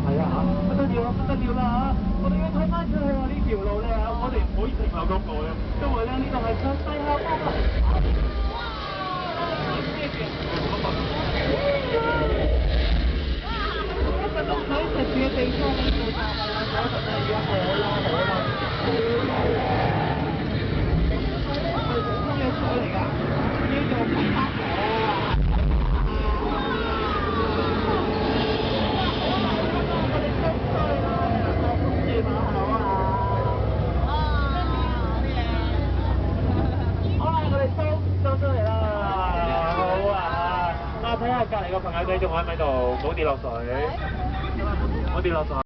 係啊，不得了啊，不得了啦嚇！我哋要推翻出去啊！呢條路咧，我哋唔可以停留咁耐啊，因為咧呢度係上西下坡啊！一個落水食住嘅地方呢度就係啦，嗰陣咧而家好啦好啦，係普通嘅水嚟㗎，叫做皮卡河。睇下隔離個朋友仔仲喺唔喺度，唔好跌落水，唔好跌落水。